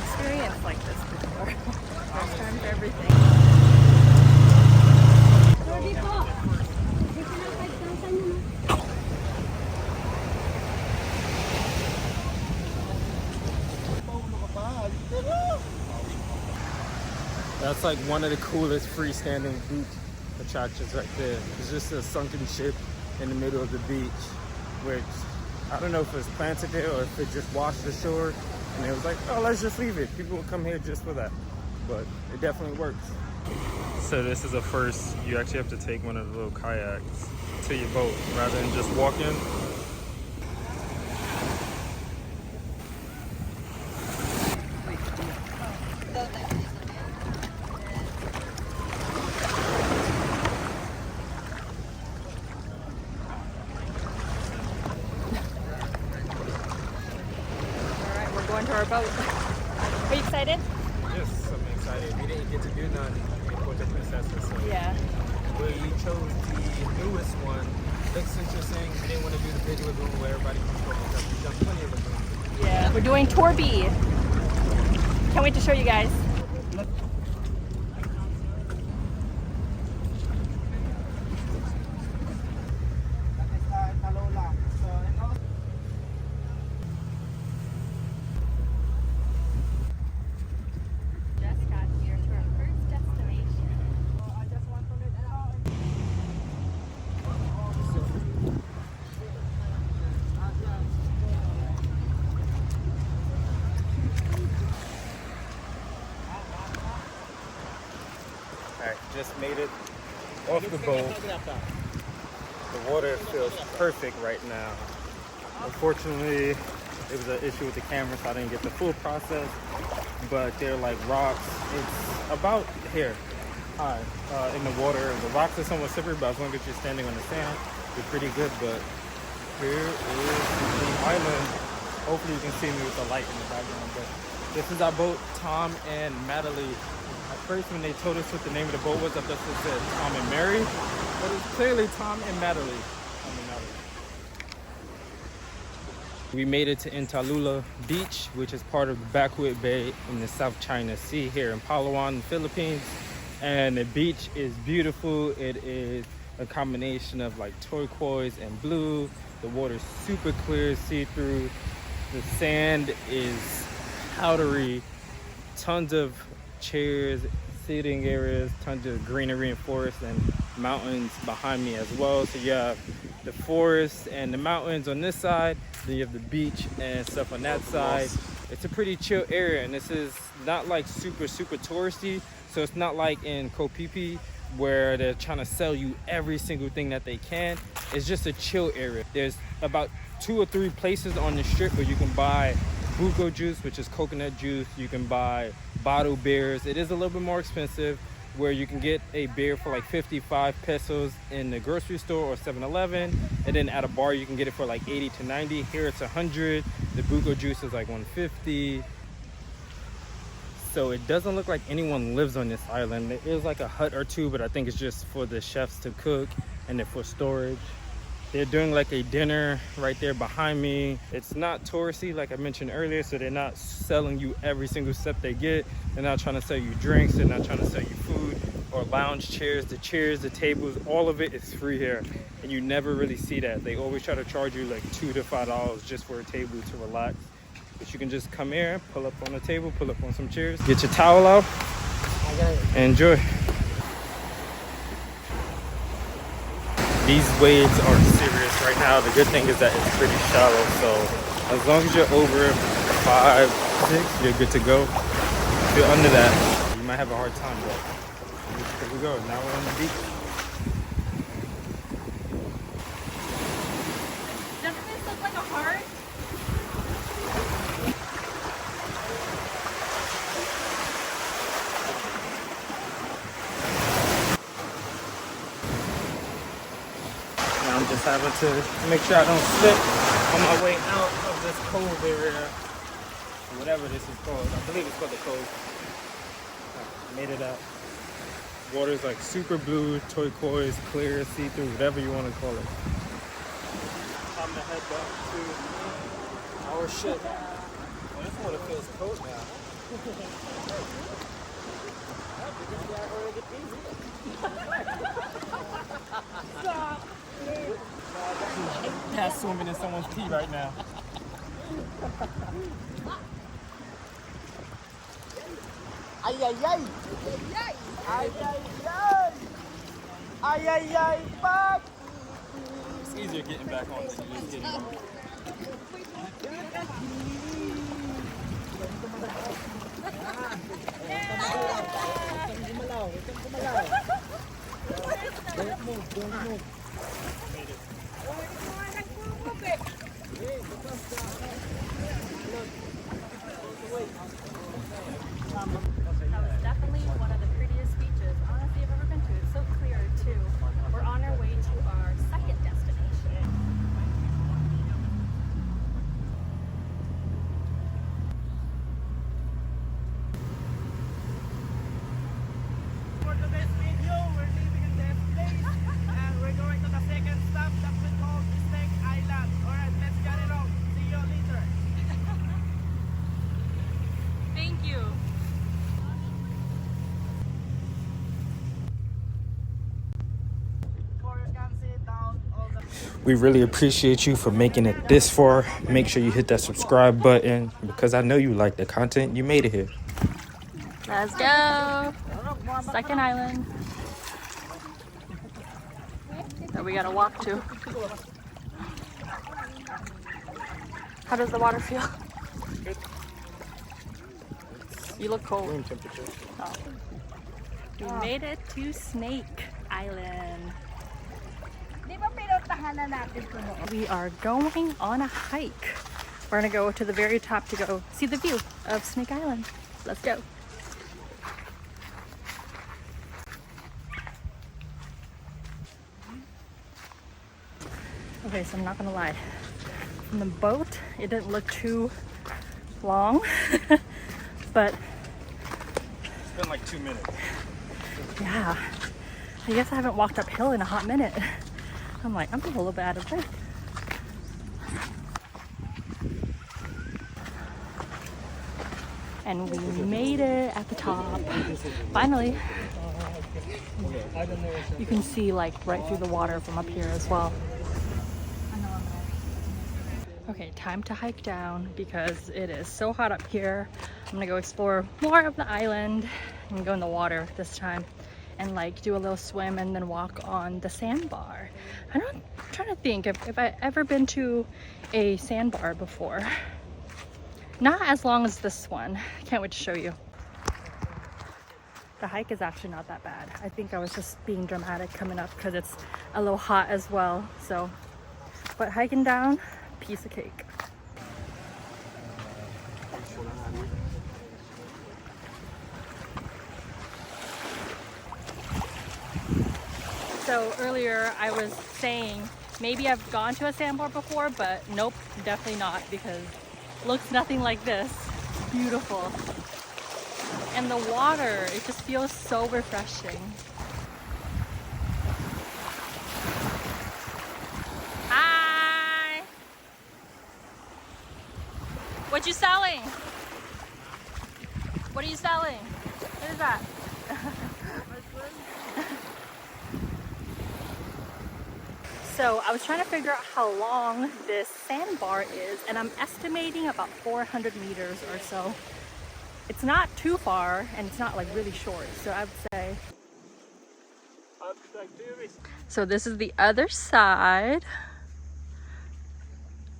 experience like this before. First time for everything. That's like one of the coolest freestanding beach attractions right there. It's just a sunken ship in the middle of the beach, which I don't know if it's planted there or if it just washed ashore. And it was like, oh, let's just leave it. People will come here just for that. But it definitely works. So this is a first. You actually have to take one of the little kayaks to your boat rather than just walk in. Going to our boat. Are you excited? Yes, I'm excited. We didn't get to do none in Puerto Princesa, so Yeah. we chose the newest one. Looks interesting. We didn't want to do the big lagoon where everybody can go because we've done plenty of lagoons. Yeah. We're doing Torby. Can't wait to show you guys. Just made it off the boat. The water feels perfect right now. Unfortunately, it was an issue with the camera, so I didn't get the full process. But they're like rocks. It's about here high in the water. The rocks are somewhat slippery, but as long as you're standing on the sand, you're pretty good. But here is the island. Hopefully you can see me with the light in the background. But this is our boat, Tom and Natalie. At first, when they told us what the name of the boat was, I thought it said Tom and Mary, but it's clearly Tom and Natalie. We made it to Intalula Beach, which is part of the Backwood Bay in the South China Sea here in Palawan, Philippines. And the beach is beautiful. It is a combination of like turquoise and blue. The water is super clear, see-through. The sand is powdery. Tons of chairs, seating areas, tons of greenery and forest and mountains behind me as well. So you have the forest and the mountains on this side, then you have the beach and stuff on that side. It's a pretty chill area, and this is not like super touristy, so it's not like in Kopipi where they're trying to sell you every single thing that they can. It's just a chill area. There's about 2 or 3 places on the strip where you can buy buko juice, which is coconut juice. You can buy bottled beers. It is a little bit more expensive, where you can get a beer for like 55 pesos in the grocery store or 7-Eleven, and then at a bar you can get it for like 80 to 90. Here it's 100. The buko juice is like 150. So it doesn't look like anyone lives on this island. There is like a hut or two, but I think it's just for the chefs to cook and then for storage. They're doing like a dinner right there behind me. It's not touristy like I mentioned earlier, so they're not selling you every single step they get. They're not trying to sell you drinks. They're not trying to sell you food or lounge chairs. The chairs, the tables, all of it is free here. And you never really see that. They always try to charge you like $2 to $5 just for a table to relax. But you can just come here, pull up on the table, pull up on some chairs, get your towel out, and enjoy. These waves are serious right now. The good thing is that it's pretty shallow, so as long as you're over 5, 6, you're good to go. If you're under that, you might have a hard time, but here we go. Now we're on the beach. Doesn't this look like a heart? I'm just having to make sure I don't slip on my way out of this cove area, or whatever this is called. I believe it's called the cove. I made it out. Water's like super blue, turquoise, clear, see-through, whatever you want to call it. Time to head back to our ship. Well, this water feels cold now. Cat swimming in someone's pee right now. Ay, ay, ay! Ay, ay, ay! Ay, ay, ay! Pag! It's easier getting back on than just getting on. That was definitely one of the prettiest beaches, honestly, I've ever been to. It's so clear, too. We're on our way to our second destination. For today's video, we're leaving in this place and we're going to the second stop that we call Snake Island. Alright, let's get it on. See you later. Thank you. Before you can see down all the We really appreciate you for making it this far. Make sure you hit that subscribe button because I know you like the content. You made it here. Let's go. Second island that we gotta walk to. How does the water feel? Good. You look cold. Room temperature. Oh. We made it to Snake Island. We are going on a hike. We're gonna go to the very top to go see the view of Snake Island. Let's go. Okay, so I'm not gonna lie. From the boat, it didn't look too long, but It's been like 2 minutes. yeah, I guess I haven't walked uphill in a hot minute. I'm like, I'm a little bit out of breath. And we made it at the top. Finally. You can see like right through the water from up here as well. Okay, time to hike down because it is so hot up here. I'm gonna go explore more of the island and go in the water this time and like do a little swim and then walk on the sandbar. I'm trying to think if I ever been to a sandbar before. Not as long as this one. Can't wait to show you. The hike is actually not that bad. I think I was just being dramatic coming up because it's a little hot as well. So, but hiking down, piece of cake. So earlier I was saying maybe I've gone to a sandbar before, but nope, definitely not because it looks nothing like this. Beautiful. And the water, it just feels so refreshing. Hi! What you selling? What are you selling? What is that? So I was trying to figure out how long this sandbar is, and I'm estimating about 400 meters or so. It's not too far, and it's not like really short, so I would say. So this is the other side.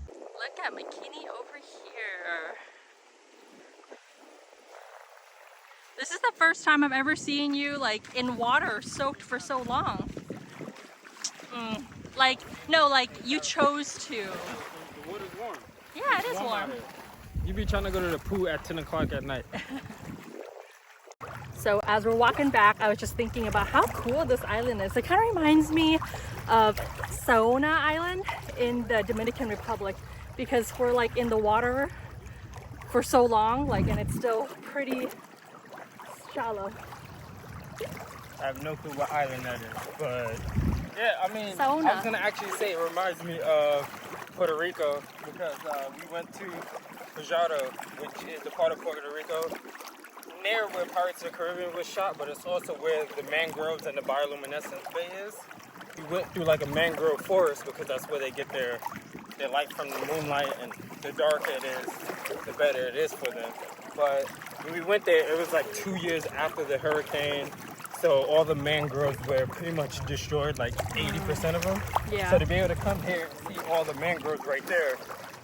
Look at Bikini over here. This is the first time I've ever seen you like in water soaked for so long. Like, no, like you chose to. The water's warm. Yeah, it is warm. You be trying to go to the pool at 10 o'clock at night. So as we're walking back, I was just thinking about how cool this island is. It kind of reminds me of Saona Island in the Dominican Republic because we're like in the water for so long, like, and it's still pretty shallow. I have no clue what island that is, but yeah, I mean, Saona. I was gonna actually say it reminds me of Puerto Rico because we went to Pajaro, which is the part of Puerto Rico near where Pirates of the Caribbean was shot, but it's also where the mangroves and the bioluminescence bay is. We went through like a mangrove forest because that's where they get their light from the moonlight, and the darker it is, the better it is for them. But when we went there, it was like 2 years after the hurricane, so all the mangroves were pretty much destroyed, like 80% of them. Yeah. So to be able to come here and see all the mangroves right there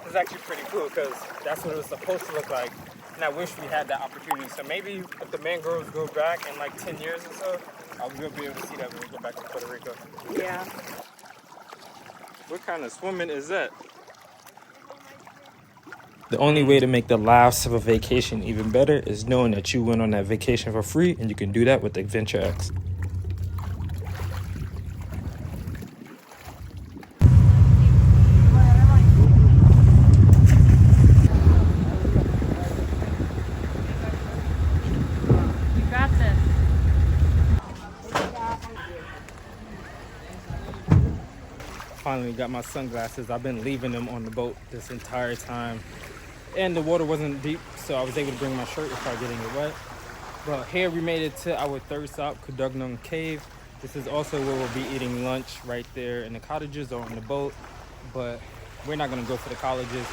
is actually pretty cool, because that's what it was supposed to look like. And I wish we had that opportunity. So maybe if the mangroves go back in like 10 years or so, I'll be able to see that when we get back to Puerto Rico. Yeah. What kind of swimming is that? The only way to make the laughs of a vacation even better is knowing that you went on that vacation for free, and you can do that with Adventure X. You got this. Finally got my sunglasses. I've been leaving them on the boat this entire time, and the water wasn't deep, so I was able to bring my shirt without getting it wet. But here we made it to our third stop, Kudugnong Cave. This is also where we'll be eating lunch, right there in the cottages or on the boat, but we're not gonna go for the cottages.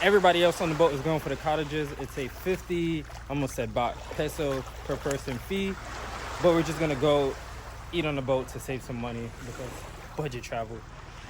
Everybody else on the boat is going for the cottages. It's a 50, almost said baht, peso per person fee, but we're just gonna go eat on the boat to save some money because budget travel.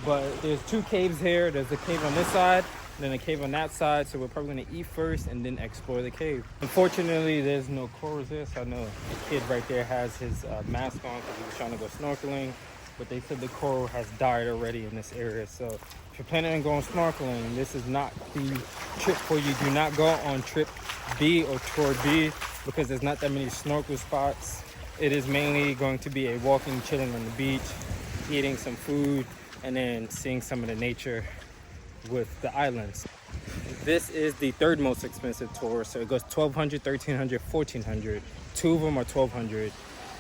But there's two caves here. There's a cave on this side, and then a cave on that side. So we're probably gonna eat first and then explore the cave. Unfortunately, there's no corals there, so I know the kid right there has his mask on because he was trying to go snorkeling. But they said the coral has died already in this area. So if you're planning on going snorkeling, this is not the trip for you. Do not go on trip B or tour B because there's not that many snorkel spots. It is mainly going to be a walking, chilling on the beach, eating some food, and then seeing some of the nature with the islands. This is the third most expensive tour, so it goes 1,200, 1,300, 1,400. Two of them are 1,200.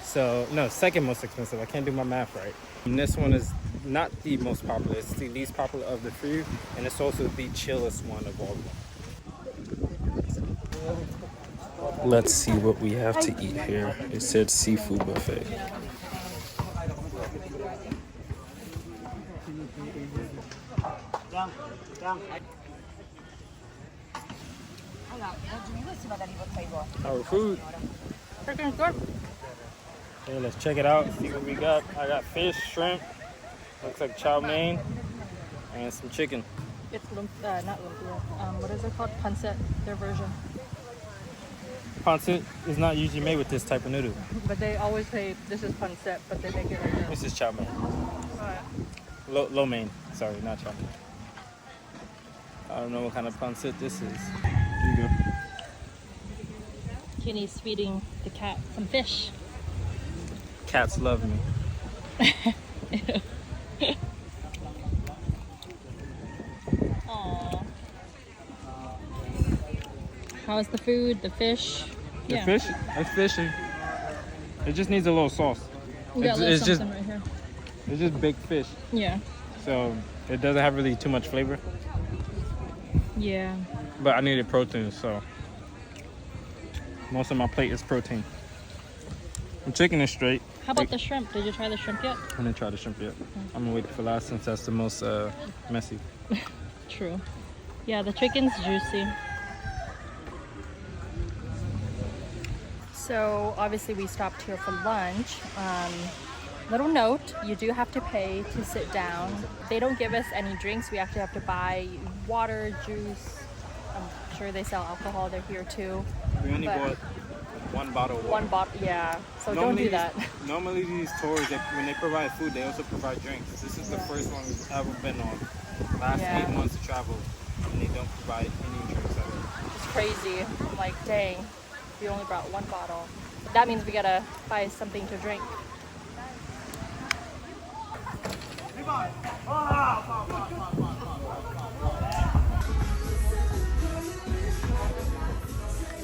So no, second most expensive. I can't do my math right. And this one is not the most popular. It's the least popular of the three, and it's also the chillest one of all of them. Let's see what we have to eat here. It said seafood buffet. Our food. Freaking good. Okay, let's check it out, see what we got. I got fish, shrimp, looks like chow mein, and some chicken. It's not lumpia. What is it called? Pancit, their version. Pancit is not usually made with this type of noodle. But they always say this is pancit, but they make it like This is chow mein. Lo mein. Sorry, not chow mein. I don't know what kind of pancit this is. Here you go. Kenny's feeding the cat some fish. Cats love me. Aww. How's the food? The fish? The fish? It's fishy. It just needs a little sauce. We got a little It's just something right here. it's just baked fish, Yeah. so it doesn't have really too much flavor. Yeah. But I needed protein, so most of my plate is protein. The chicken is straight. How about the shrimp? Did you try the shrimp yet? I didn't try the shrimp yet. I'm gonna wait for last since that's the most messy. True. Yeah, the chicken's juicy. So obviously we stopped here for lunch. Little note, you do have to pay to sit down. They don't give us any drinks. We actually have to buy water, juice. I'm sure they sell alcohol. They're here too. We only But- bought one bottle of water. One bottle, yeah. So don't do that. Normally these tours, when they provide food, they also provide drinks. This is the first one we've ever been on. Last 8 months of travel, and they don't provide any drinks at all. It's crazy. I'm like, dang, we only brought one bottle. That means we gotta buy something to drink.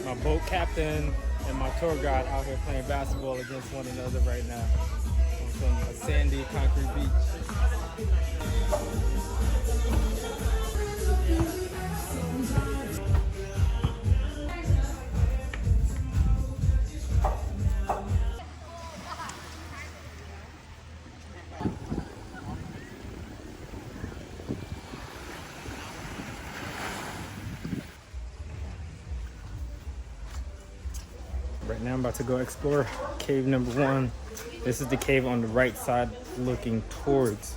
My boat captain and my tour guide out here playing basketball against one another right now on some sandy concrete beach. Right now I'm about to go explore cave number 1. This is the cave on the right side looking towards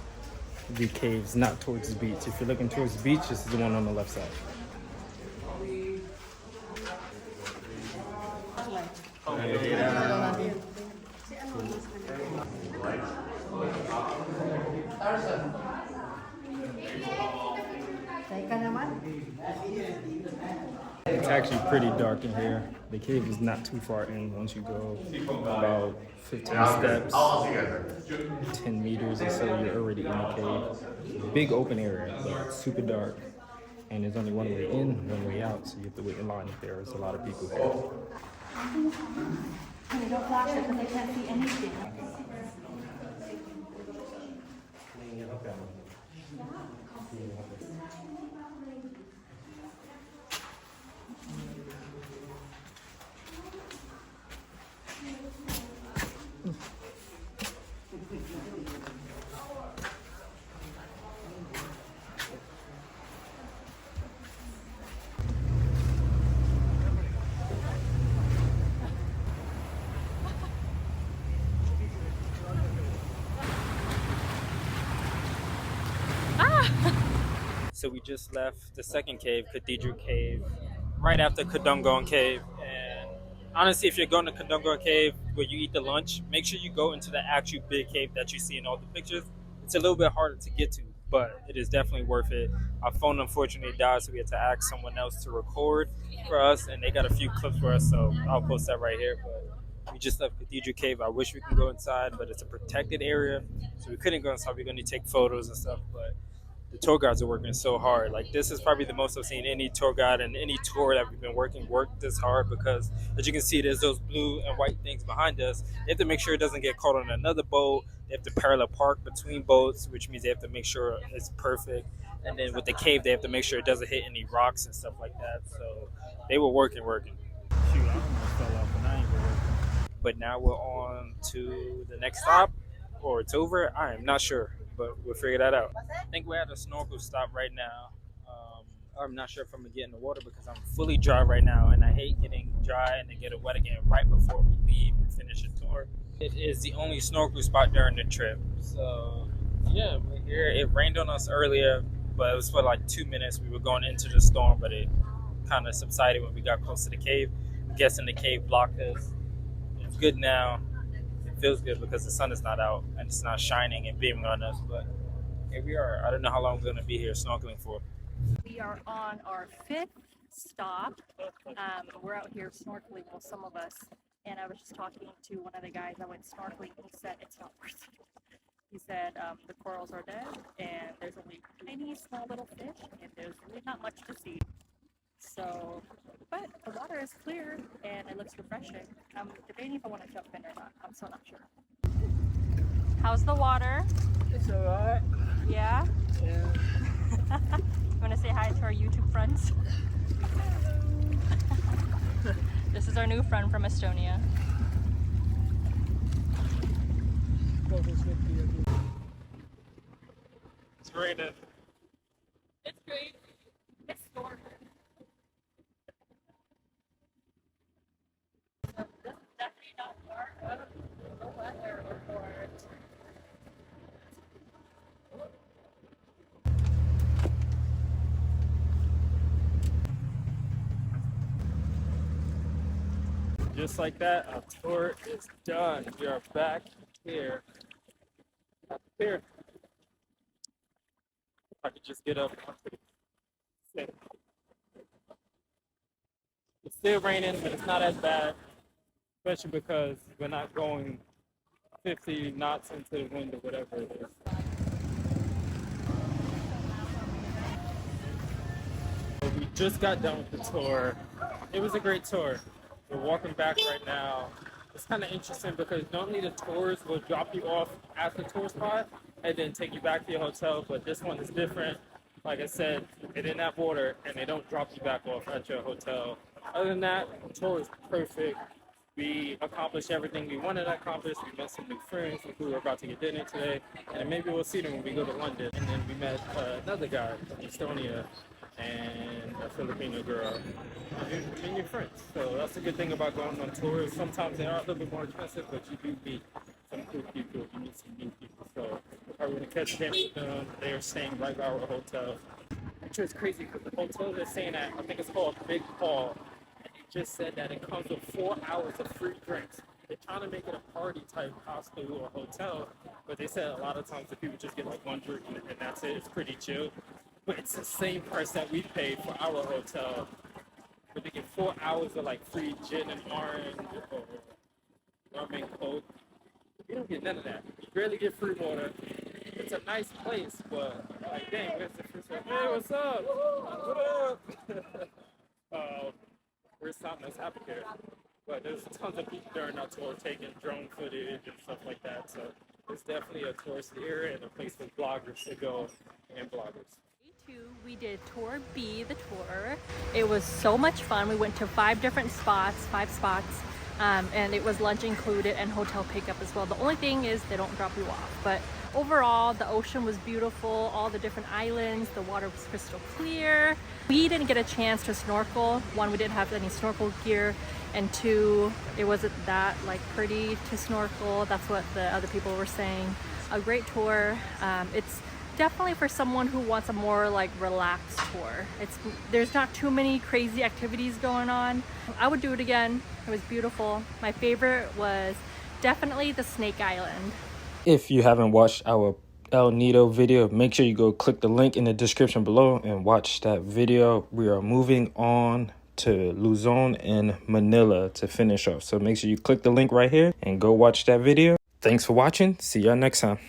the caves, not towards the beach. If you're looking towards the beach, this is the one on the left side. It's actually pretty dark in here. The cave is not too far in. Once you go about 15 steps, 10 meters or so, you're already in the cave. Big open area, but it's super dark. And there's only one way in, one way out, so you have to wait in line if there's a lot of people here. Don't flash it because they can't see anything. So we just left the second cave, Cathedral Cave, right after Kadungon Cave. And honestly, if you're going to Kadungon Cave where you eat the lunch, make sure you go into the actual big cave that you see in all the pictures. It's a little bit harder to get to, but it is definitely worth it. Our phone unfortunately died, so we had to ask someone else to record for us, and they got a few clips for us, so I'll post that right here. But we just left Cathedral Cave. I wish we could go inside, but it's a protected area, so we couldn't go inside. We're going to take photos and stuff, but the tour guides are working so hard. Like, this is probably the most I've seen any tour guide and any tour that we've been work this hard, because as you can see, there's those blue and white things behind us. They have to make sure it doesn't get caught on another boat. They have to parallel park between boats, which means they have to make sure it's perfect. And then with the cave, they have to make sure it doesn't hit any rocks and stuff like that. So they were working. Shoot, I almost fell off and I ain't been working. But now we're on to the next stop, or it's over. I am not sure, but we'll figure that out. I think we're at a snorkel stop right now. I'm not sure if I'm gonna get in the water because I'm fully dry right now, and I hate getting dry and then get wet again right before we leave and finish the tour. It is the only snorkel spot during the trip. So yeah, we're here. It rained on us earlier, but it was for like 2 minutes. We were going into the storm, but it kind of subsided when we got close to the cave. I'm guessing the cave blocked us. It's good now. It feels good because the sun is not out and it's not shining and beaming on us, but here we are. I don't know how long we're going to be here snorkeling for. We are on our 5th stop. We're out here snorkeling, well, some of us, and I was just talking to one of the guys that went snorkeling, and he said it's not worth it. He said the corals are dead and there's only tiny small little fish and there's really not much to see. So, but the water is clear and it looks refreshing. I'm debating if I want to jump in or not. I'm still not sure. How's the water? It's alright. Yeah? Yeah. You want to say hi to our YouTube friends? This is our new friend from Estonia. It's raining. It's great. It's storming. So this is definitely not part of the weather report. Just like that, our tour is done. We are back here. Up here. If I could just get up onto the thing. It's still raining, but it's not as bad, especially because we're not going 50 knots into the wind or whatever it is. So we just got done with the tour. It was a great tour. We're walking back right now. It's kind of interesting because normally the tours will drop you off at the tour spot and then take you back to your hotel, but this one is different. Like I said, they didn't have water and they don't drop you back off at your hotel. Other than that, the tour is perfect. We accomplished everything we wanted to accomplish. We met some new friends who were about to get dinner today, and maybe we'll see them when we go to London. And then we met another guy from Estonia, and a Filipino girl. And your friends. So that's a good thing about going on tours. Sometimes they are a little bit more expensive, but you do meet some cool people. You meet some new people. So if I were to catch them with them, they are staying right by our hotel. Which is crazy because the hotel they're staying at, I think it's called Big Paul. And they just said that it comes with 4 hours of free drinks. They're trying to make it a party type hostel or hotel, but they said a lot of times the people just get like one drink and that's it. It's pretty chill. But it's the same price that we paid for our hotel. But they get 4 hours of like free gin and orange or rum and coke. You don't get none of that. You barely get free water. It's a nice place, but like, dang, where's the first one? Hey, what's up? What up? We're something that's happened here. But there's tons of people during our tour taking drone footage and stuff like that. So it's definitely a tourist area and a place for bloggers to go and bloggers. We did tour B, the tour. It was so much fun. We went to 5 different spots, 5 spots, and it was lunch included and hotel pickup as well. The only thing is they don't drop you off, but overall the ocean was beautiful, all the different islands, the water was crystal clear. We didn't get a chance to snorkel. 1, we didn't have any snorkel gear, and 2, it wasn't that like pretty to snorkel. That's what the other people were saying. A great tour. It's definitely for someone who wants a more like relaxed tour. There's not too many crazy activities going on. I would do it again. It was beautiful. My favorite was definitely the Snake Island. If you haven't watched our El Nido video, make sure you go click the link in the description below and watch that video. We are moving on to Luzon and Manila to finish off. So make sure you click the link right here and go watch that video. Thanks for watching. See y'all next time.